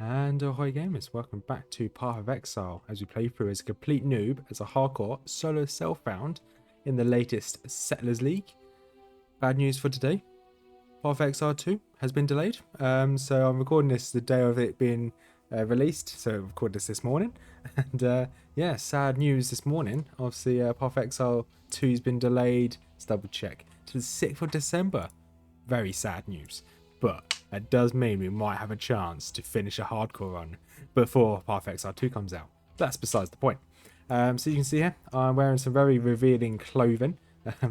And ahoy gamers, welcome back to Path of Exile as we play through as a complete noob as a hardcore solo self-found in the latest Settlers League. Bad news for today, Path of Exile 2 has been delayed. So I'm recording this the day of it being released, so I recorded this morning. And yeah, sad news this morning. Obviously Path of Exile 2 has been delayed, let's double check, to the 6th of December. Very sad news. But that does mean we might have a chance to finish a hardcore run before Path of Exile 2 comes out. That's besides the point. So you can see here, I'm wearing some very revealing clothing.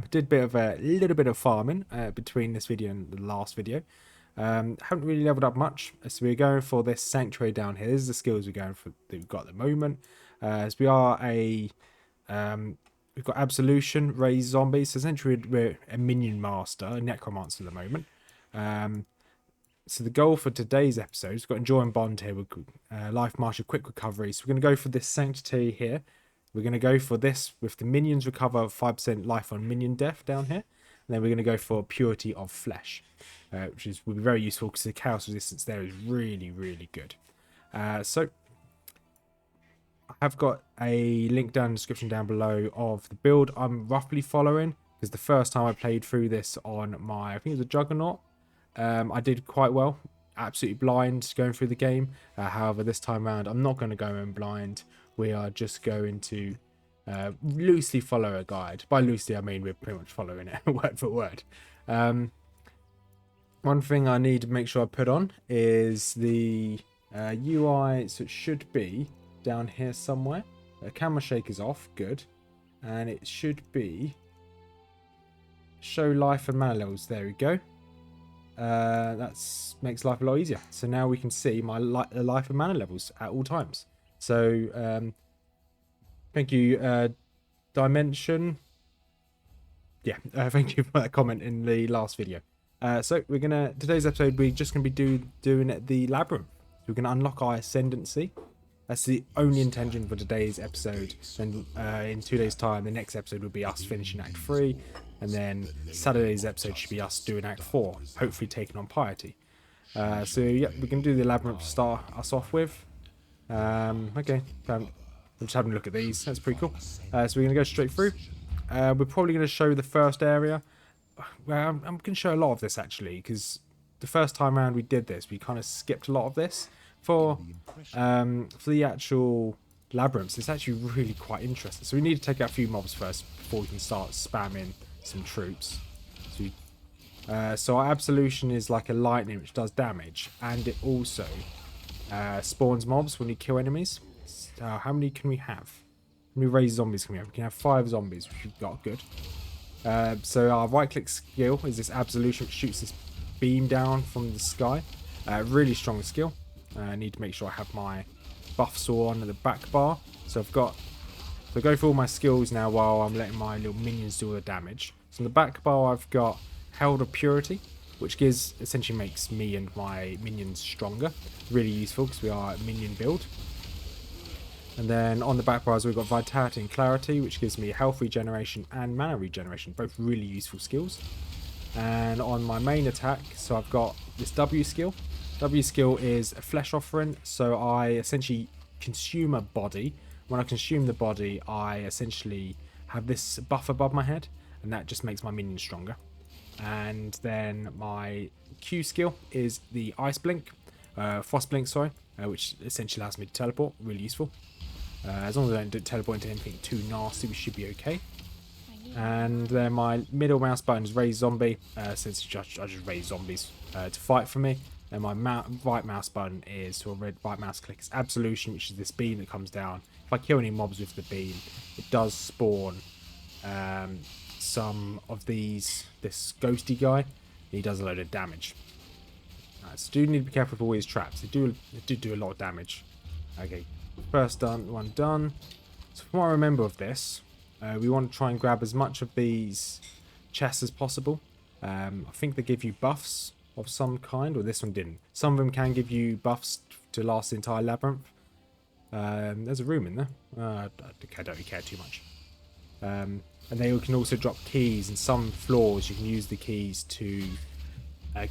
Did a little bit of farming between this video and the last video. Haven't really leveled up much, so we're going for this sanctuary down here. This is the skills we're going for that we've got at the moment. As we are we've got absolution, raise zombies. So essentially we're a minion master, a necromancer at the moment. So the goal for today's episode, we've got Enjoy and Bond here with Life Marshal Quick Recovery. So we're going to go for this Sanctity here. We're going to go for this with the minions recover 5% life on minion death down here. And then we're going to go for Purity of Flesh, which will be very useful because the Chaos Resistance there is really, really good. So I have got a link down in the description down below of the build I'm roughly following. Because the first time I played through this on my, I think it was a Juggernaut, I did quite well, absolutely blind going through the game. However, this time around, I'm not going to go in blind. We are just going to loosely follow a guide. By loosely, I mean we're pretty much following it word for word. One thing I need to make sure I put on is the UI, so it should be down here somewhere. The camera shake is off, good. And it should be show life and mana levels, there we go. That makes life a lot easier. So now we can see my life and mana levels at all times. So thank you, Dimension. Yeah, thank you for that comment in the last video. So we're gonna today's episode we're just gonna be doing the labyrinth. So we're gonna unlock our Ascendancy. That's the only intention for today's episode. Then in 2 days' time, the next episode will be us finishing Act 3. And then Saturday's episode should be us doing Act 4, hopefully taking on Piety. So yeah, we can do the labyrinth to start us off with. Okay, I'm just having a look at these. That's pretty cool. So we're going to go straight through. We're probably going to show the first area. Well, I'm going to show a lot of this actually, because the first time around we did this, we kind of skipped a lot of this. For the actual labyrinths, it's actually really quite interesting. So we need to take out a few mobs first before we can start spamming some troops. So our absolution is like a lightning which does damage, and it also spawns mobs when you kill enemies. So how many can we have? How many raised zombies can we have? We can have 5 zombies, which we've got good. So our right click skill is this absolution, which shoots this beam down from the sky. Really strong skill. I need to make sure I have my buffs all on at the back bar. So I've got, so I go through all my skills now while I'm letting my little minions do all the damage. So on the back bar I've got Herald of Purity, which essentially makes me and my minions stronger. Really useful because we are a minion build. And then on the back bars we've got Vitality and Clarity, which gives me health regeneration and mana regeneration, both really useful skills. And on my main attack, so I've got this W skill. W skill is a flesh offering, so I essentially consume a body. When I consume the body, I essentially have this buff above my head, and that just makes my minions stronger. And then my Q skill is the Ice Blink, Frost Blink, sorry, which essentially allows me to teleport, really useful. As long as I don't teleport into anything too nasty, we should be okay. And then my middle mouse button is raise zombie, since I just raise zombies to fight for me. And my right mouse button is, or right mouse click is absolution, which is this beam that comes down. If I kill any mobs with the beam, it does spawn some of this ghosty guy. He does a load of damage. So do need to be careful with all these traps. They do a lot of damage. Okay, first one done. So from what I remember of this, we want to try and grab as much of these chests as possible. I think they give you buffs of some kind, or this one didn't. Some of them can give you buffs to last the entire labyrinth. There's a room in there. I don't really care too much. And they can also drop keys, and some floors you can use the keys to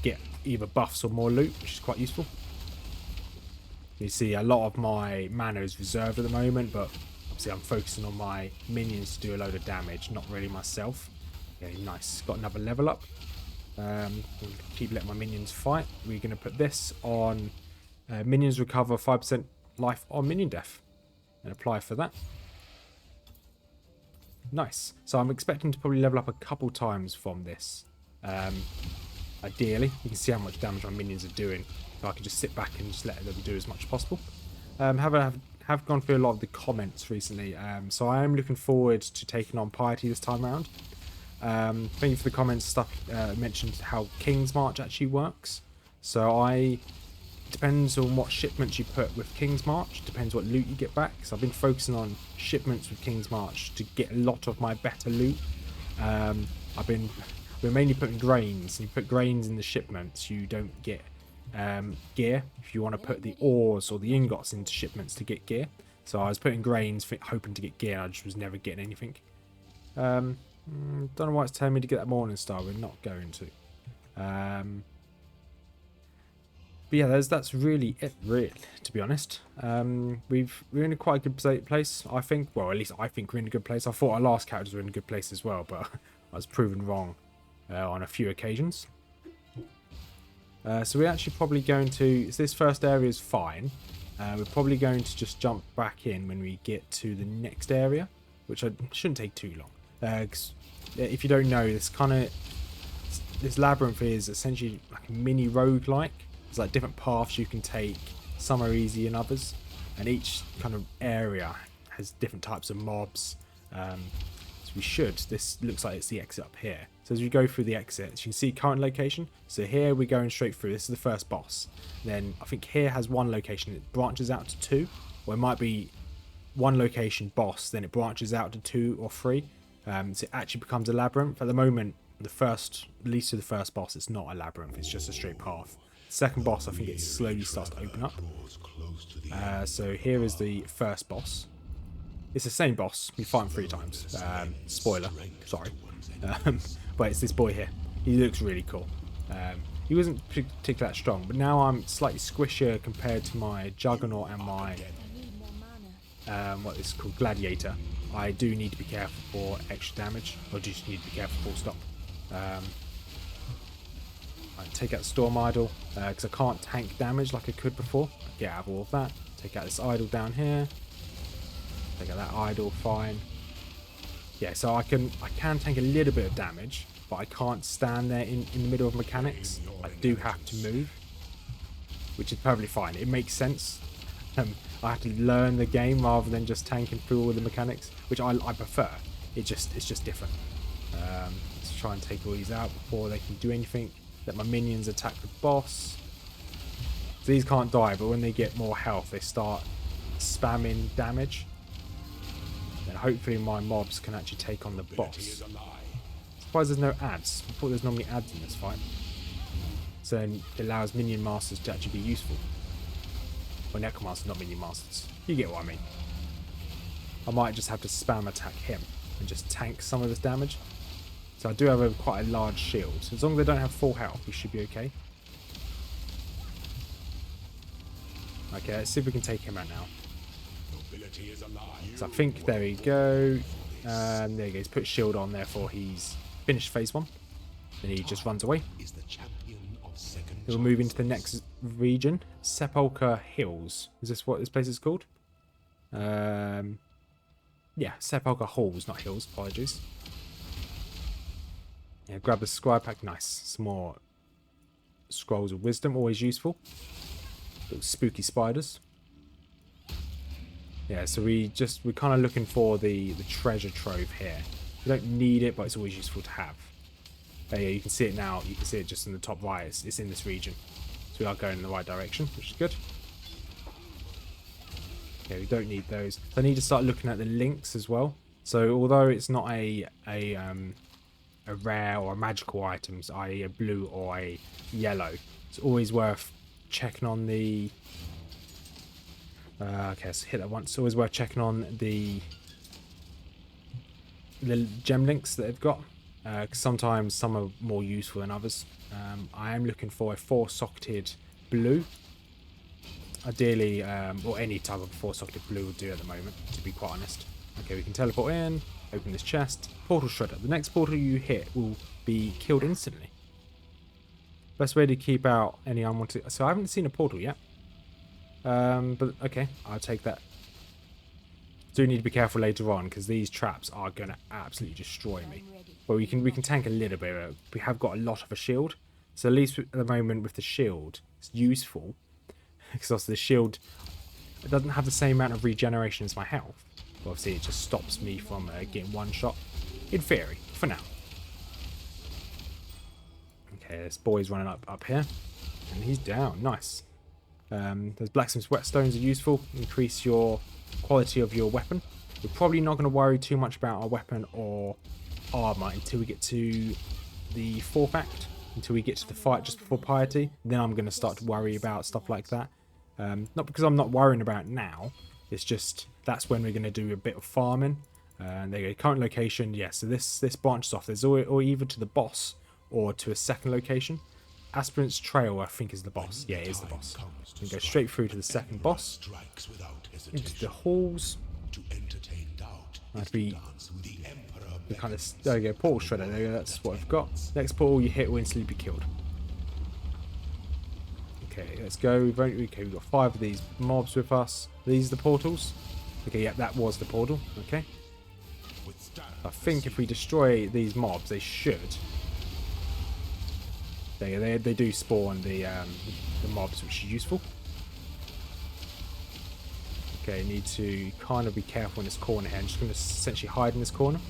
get either buffs or more loot, which is quite useful. You see a lot of my mana is reserved at the moment, but obviously I'm focusing on my minions to do a load of damage, not really myself. Okay, nice. Got another level up. We'll keep letting my minions fight. We're going to put this on minions recover 5% life on minion death and apply for that. Nice. So I'm expecting to probably level up a couple times from this. Ideally, you can see how much damage my minions are doing. So I can just sit back and just let them do as much as possible. Have gone through a lot of the comments recently. So I am looking forward to taking on Piety this time around. Thank you for the comments. Stuff mentioned how King's March actually works. So it depends on what shipments you put with King's March. Depends what loot you get back. So I've been focusing on shipments with King's March to get a lot of my better loot. We're mainly putting grains. You put grains in the shipments, you don't get gear. If you want to put the ores or the ingots into shipments to get gear. So I was putting grains hoping to get gear, and I just was never getting anything. Don't know why it's telling me to get that Morning Star. We're not going to. But yeah, that's really it, really, to be honest. We're in a quite a good place, I think. Well, at least I think we're in a good place. I thought our last characters were in a good place as well, but I was proven wrong on a few occasions. So we're actually probably going to... So this first area is fine. We're probably going to just jump back in when we get to the next area, which shouldn't take too long. 'Cause if you don't know, this labyrinth is essentially like a mini roguelike. There's like different paths you can take. Some are easy than others, and each kind of area has different types of mobs. So this looks like it's the exit up here. So as we go through the exits, you can see current location. So here we're going straight through. This is the first boss. Then I think here has one location. It branches out to two, or it might be one location boss, then it branches out to 2 or 3. So it actually becomes a labyrinth. At the moment, at least to the first boss, it's not a labyrinth. It's just a straight path. The second boss, I think it slowly starts to open up. So here is the first boss. It's the same boss. You fight him 3 times. Spoiler. Sorry. But it's this boy here. He looks really cool. He wasn't particularly that strong, but now I'm slightly squishier compared to my Juggernaut and my what is called Gladiator. I do need to be careful for extra damage, or just need to be careful full stop. I take out the Storm Idol because I can't tank damage like I could before. Get out of all of that. Take out this idol down here. Take out that idol, fine. Yeah, so I can tank a little bit of damage, but I can't stand there in the middle of mechanics. I do have to move, which is perfectly fine. It makes sense. I have to learn the game rather than just tanking through all the mechanics, which I prefer. It's just different. Let's try and take all these out before they can do anything. Let my minions attack the boss. So these can't die, but when they get more health, they start spamming damage. Then hopefully my mobs can actually take on the boss. Surprised there's no ads. I thought there's normally ads in this fight. So then it allows minion masters to actually be useful. Or necromasters, not minion masters. You get what I mean. I might just have to spam attack him and just tank some of this damage. So I do have quite a large shield. So as long as they don't have full health, we should be okay. Okay, let's see if we can take him out now. So I think, there we go. There he goes, put shield on, therefore he's finished phase 1. Then he just runs away. We'll move into the next region, Sepulchre Hills. Is this what this place is called? Yeah, Sepulchre Halls, not hills, apologies. Yeah, grab the scribe pack, nice. Some more scrolls of wisdom, always useful. Little spooky spiders. Yeah, so we're kind of looking for the treasure trove here. We don't need it, but it's always useful to have. Yeah, you can see it now. You can see it just in the top right. It's in this region. So we are going in the right direction, which is good. Okay, we don't need those. I need to start looking at the links as well. So although it's not a rare or a magical items, i.e. a blue or a yellow, it's always worth checking on the... okay, let's hit that once. It's always worth checking on the gem links that they've got. Because sometimes some are more useful than others. I am looking for a 4-socketed blue. Ideally, or any type of 4-socketed blue would do at the moment, to be quite honest. Okay, we can teleport in, open this chest. Portal shredder. The next portal you hit will be killed instantly. Best way to keep out any unwanted... So I haven't seen a portal yet. But okay, I'll take that. Do need to be careful later on, because these traps are going to absolutely destroy me. But we can tank a little bit. We have got a lot of a shield. So at least at the moment with the shield, it's useful. Because also the shield, it doesn't have the same amount of regeneration as my health. But obviously it just stops me from getting one shot. In theory, for now. Okay, this boy's running up here. And he's down. Nice. Those blacksmith's whetstones are useful. Increase your quality of your weapon. We're probably not going to worry too much about our weapon or armor until we get to the 4th act. Until we get to the fight just before piety. Then I'm going to start to worry about stuff like that. Not because I'm not worrying about it now. It's just that's when we're going to do a bit of farming. And there you go. Current location. Yeah, so this branches off. There's or either to the boss or to a second location. Aspirant's Trail, I think, is the boss. Yeah, it is the boss. We can go straight through to the second boss. Into the halls. That'd be the kind of... There we go, portal shredder. There we go, that's what I've got. Next portal you hit will instantly be killed. Okay, let's go. We've got 5 of these mobs with us. These are the portals. Okay, yeah, that was the portal. Okay. I think if we destroy these mobs, they should... They do spawn the mobs, which is useful. Okay, need to kind of be careful in this corner here. I'm just going to essentially hide in this corner.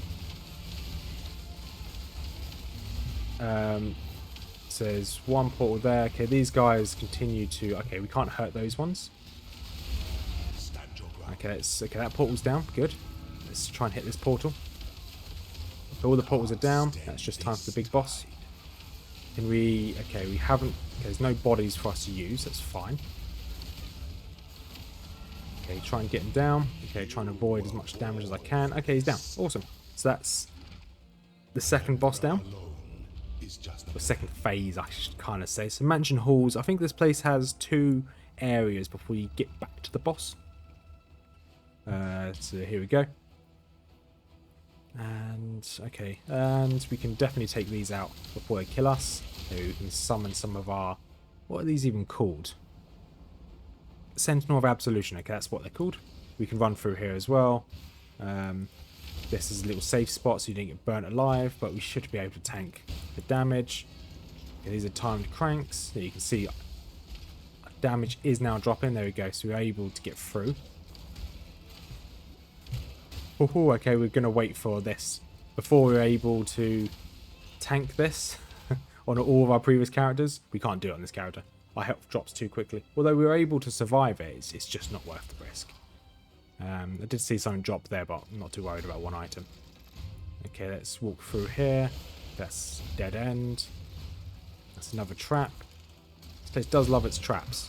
So there's one portal there. Okay, these guys continue to... Okay, we can't hurt those ones. Okay, that portal's down. Good. Let's try and hit this portal. All the portals are down. That's just time for the big boss. Can we... Okay, we haven't... Okay, there's no bodies for us to use. That's fine. Okay, try and get him down. Okay, try and avoid as much damage as I can. Okay, he's down. Awesome. So that's the second boss down. Or second phase, I should kind of say. So Mansion Halls. I think this place has 2 areas before you get back to the boss. So here we go. And, okay. And we can definitely take these out before they kill us. So we can summon some of our... What are these even called? Sentinel of Absolution. Okay, that's what they're called. We can run through here as well. This is a little safe spot so you don't get burnt alive, but we should be able to tank the damage. Okay, these are timed cranks. There you can see damage is now dropping. There we go. So we're able to get through. Ooh, okay, we're going to wait for this before we're able to tank this on all of our previous characters. We can't do it on this character. Our health drops too quickly. Although we were able to survive it, it's just not worth the risk. I did see something drop there, but I'm not too worried about one item. Okay, let's walk through here. That's dead end. That's another trap. This place does love its traps.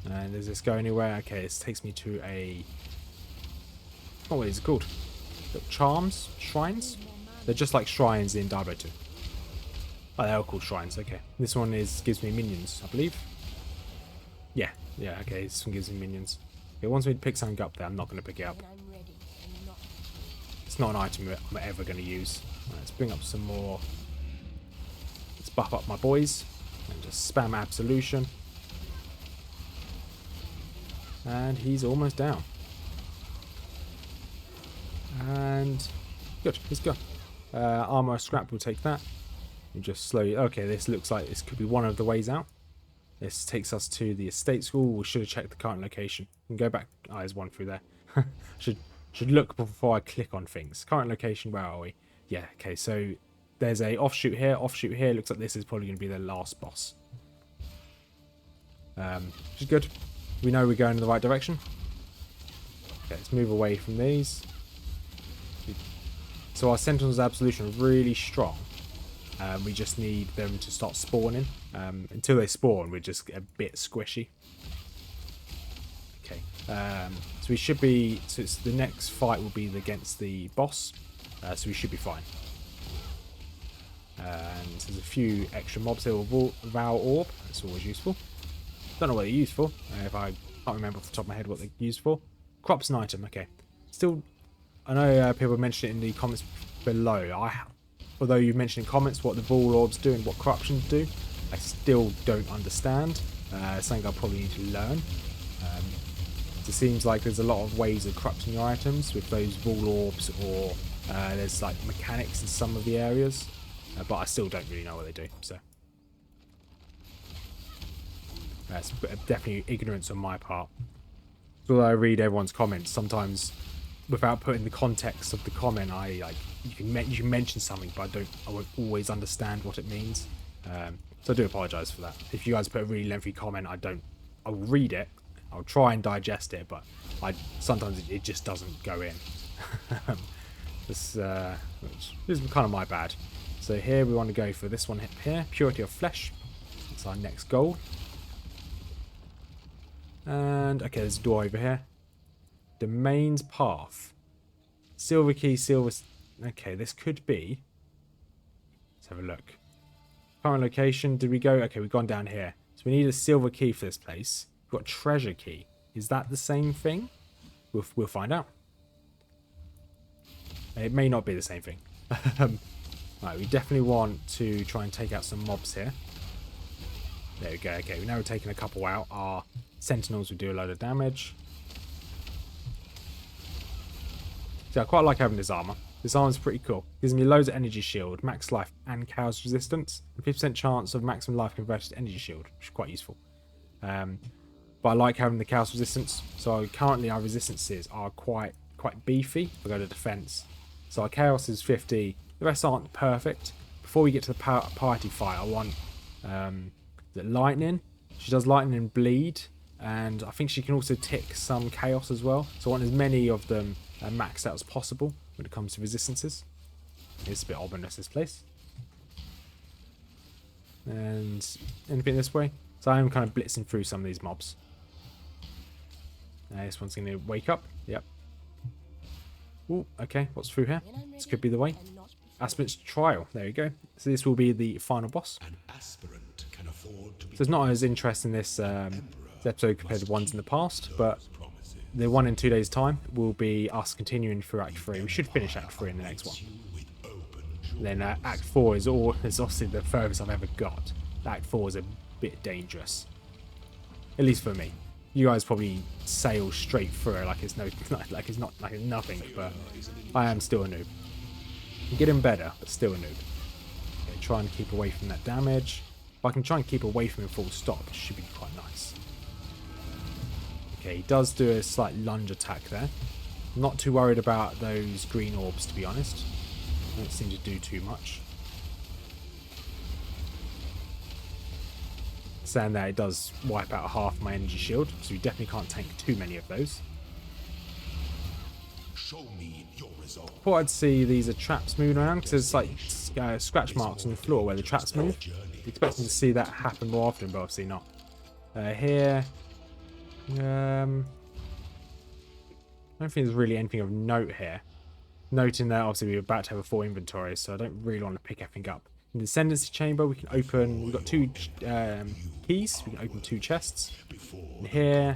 And does this go anywhere? Okay, this takes me to a... Oh, what is it called? Charms? Shrines? They're just like shrines in Diablo 2. Oh, they're all called shrines. Okay. This one gives me minions, I believe. Yeah, okay. This one gives me minions. It wants me to pick something up there. I'm not going to pick it up. It's not an item I'm ever going to use. Right, let's bring up some more. Let's buff up my boys. And just spam Absolution. And he's almost down. And good, he's gone. Armor scrap, we'll take that. And just slowly... Okay, this looks like this could be one of the ways out. This takes us to the estate school. We should have checked the current location. We can go back. Oh, there's one through there. should look before I click on things. Current location, where are we? Yeah, okay, so there's a offshoot here, offshoot here. Looks like this is probably going to be the last boss. Which is good. We know we're going in the right direction. Okay, let's move away from these. So our Sentinels Absolution are really strong. We just need them to start spawning. Until they spawn, we're just a bit squishy. Okay. So we should be... So it's the next fight will be against the boss. So we should be fine. And there's a few extra mobs here with Vow Orb. That's always useful. Don't know what they're used for. If I Can't remember off the top of my head what they're used for. Corrupts an item. Okay. Still, I know people mentioned it in the comments below. Although you mentioned in comments what the Vaul Orbs do and what corruptions do, I still don't understand. Something I'll probably need to learn. It seems like there's a lot of ways of corrupting your items with those Vaul Orbs, or there's like mechanics in some of the areas, but I still don't really know what they do. So that's definitely ignorance on my part. Although I read everyone's comments, sometimes without putting the context of the comment, you can mention something, but I won't always understand what it means. So I do apologise for that. If you guys put a really lengthy comment, I'll read it, I'll try and digest it, but sometimes it just doesn't go in. This is kind of my bad. So here we want to go for this one here, Purity of Flesh. That's our next goal. And okay, there's a door over here. Domains Path. Silver key, silver... Okay, this could be... Let's have a look. Current location, did we go? Okay, we've gone down here. So we need a silver key for this place. We've got treasure key. Is that the same thing? We'll find out. It may not be the same thing. Right, we definitely want to try and take out some mobs here. There we go. Okay, now we're taking a couple out. Our sentinels will do a load of damage. So I quite like having this armor. This armor's pretty cool. Gives me loads of energy shield, max life and chaos resistance, and 50% chance of maximum life converted to energy shield, which is quite useful. But I like having the chaos resistance. So currently our resistances are quite beefy. If I go to defense, so our chaos is 50. The rest aren't perfect. Before we get to the party fight, I want the lightning. She does lightning and bleed, and I think she can also tick some chaos as well. So I want as many of them maxed out as possible when it comes to resistances. It's a bit ominous, this place. And anything this way. So I am kind of blitzing through some of these mobs. This one's going to wake up. Yep. Oh, okay. What's through here? This could be the way. Aspirant's Trial. There you go. So this will be the final boss. So it's not as interesting this episode compared to ones in the past, but the one in 2 days' time will be us continuing through Act 3. We should finish Act 3 in the next one. Then Act 4 is obviously the furthest I've ever got. Act 4 is a bit dangerous. At least for me. You guys probably sail straight through it like it's nothing, but I am still a noob. I'm getting better, but still a noob. Okay, try and keep away from that damage. If I can try and keep away from him full stop, it should be quite nice. Okay, he does do a slight lunge attack there. I'm not too worried about those green orbs, to be honest. They don't seem to do too much. Saying that it does wipe out half my energy shield, so you definitely can't tank too many of those. Show me your result. Thought I'd see these are traps moving around, because there's like scratch marks on the floor where the traps move. Expecting to see that happen more often, but obviously not. Here, I don't think there's really anything of note here. Noting that obviously we're about to have a full inventory, so I don't really want to pick everything up. In the Ascendancy chamber, we can open. We've got 2 keys. We can open 2 chests. And here,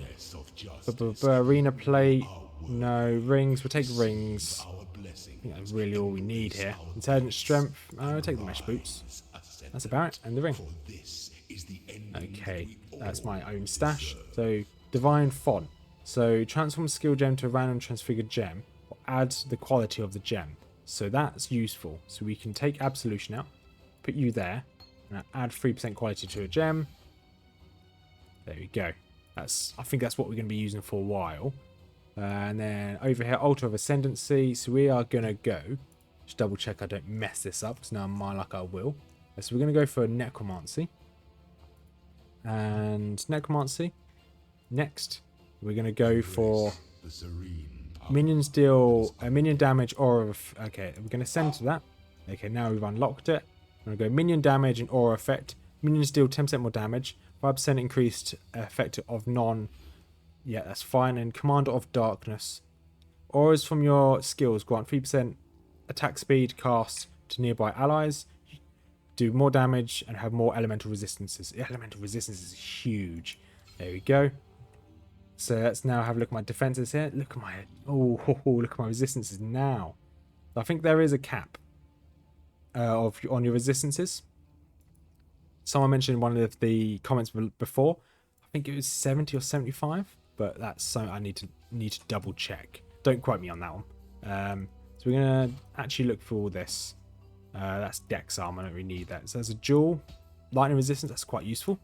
arena plate. No rings. We'll take rings. I think that's really all we need here. Intelligence, strength. I'll take the mesh boots. That's about it. And the ring. Okay, that's my own stash. So divine font. So transform skill gem to a random transfigured gem, or add the quality of the gem. So that's useful. So we can take absolution out. Put you there, and add 3% quality to a gem. There we go. I think that's what we're going to be using for a while. And then over here, Altar of Ascendancy. So we are going to go, just double check I don't mess this up, because now I'm my luck I will. So we're going to go for Necromancy. And Necromancy. Next, we're going to go for minions deal minion damage aura. Okay, we're going to send to that. Okay, now we've unlocked it. I'm going to go minion damage and aura effect. Minions deal 10% more damage. 5% increased effect of non... Yeah, that's fine. And Commander of Darkness. Auras from your skills grant 3% attack speed cast to nearby allies. Do more damage and have more elemental resistances. Elemental resistance is huge. There we go. So let's now have a look at my defenses here. Look at my look at my resistances now. I think there is a cap on your resistances. Someone mentioned in one of the comments before. I think it was 70 or 75, but that's something I need to double check. Don't quote me on that one. So we're gonna actually look for all this. That's Dex armor. I don't really need that. So there's a dual lightning resistance. That's quite useful.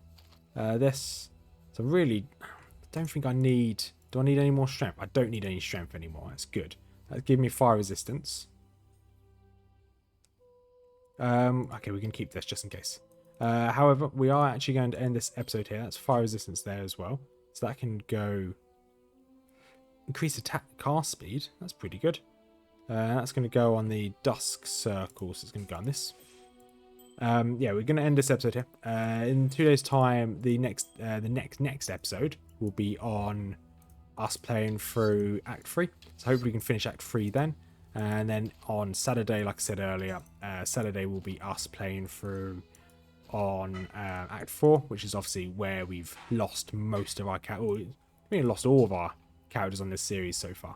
This. So really, I don't think I need. Do I need any more strength? I don't need any strength anymore. That's good. That's giving me fire resistance. Okay, we can keep this just in case. However, we are actually going to end this episode here. That's fire resistance there as well. So that can go... Increase attack cast speed. That's pretty good. That's going to go on the dusk circle. So it's going to go on this. Yeah, we're going to end this episode here. In 2 days' time, the next episode will be on us playing through Act 3. So hopefully we can finish Act 3 then. And then on Saturday, like I said earlier, Saturday will be us playing through on Act 4, which is obviously where we've lost most of our characters. We lost all of our characters on this series so far.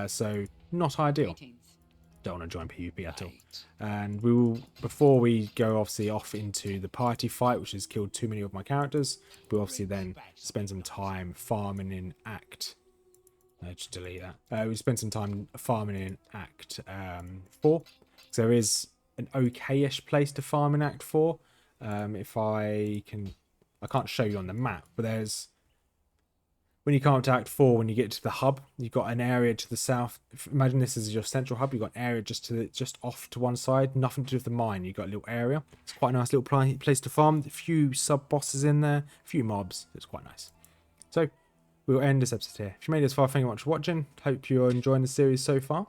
So not ideal. Don't want to join PvP at all. And we will, before we go obviously off into the party fight, which has killed too many of my characters, we'll obviously then spend some time farming in Act. Just delete that. We spend some time farming in Act 4. So there is an okay-ish place to farm in Act 4. If I can't show you on the map, but there's, when you come up to Act 4, when you get to the hub, you've got an area to the south. Imagine this is your central hub. You've got an area just off to one side, nothing to do with the mine. You've got a little area. It's quite a nice little place to farm. A few sub bosses in there, a few mobs. It's quite nice. So we'll end this episode here. If you made it this far, thank you very much for watching. Hope you're enjoying the series so far.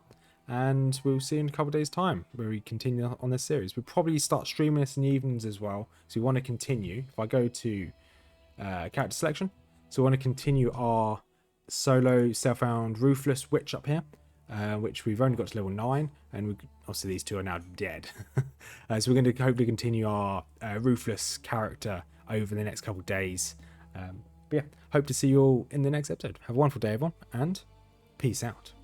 And we'll see you in a couple of days' time where we continue on this series. We'll probably start streaming this in the evenings as well. So we want to continue. If I go to character selection, so we want to continue our solo self-found ruthless witch up here, which we've only got to level 9. And obviously these two are now dead. So we're going to hopefully continue our ruthless character over the next couple of days. But yeah, hope to see you all in the next episode. Have a wonderful day, everyone, and peace out.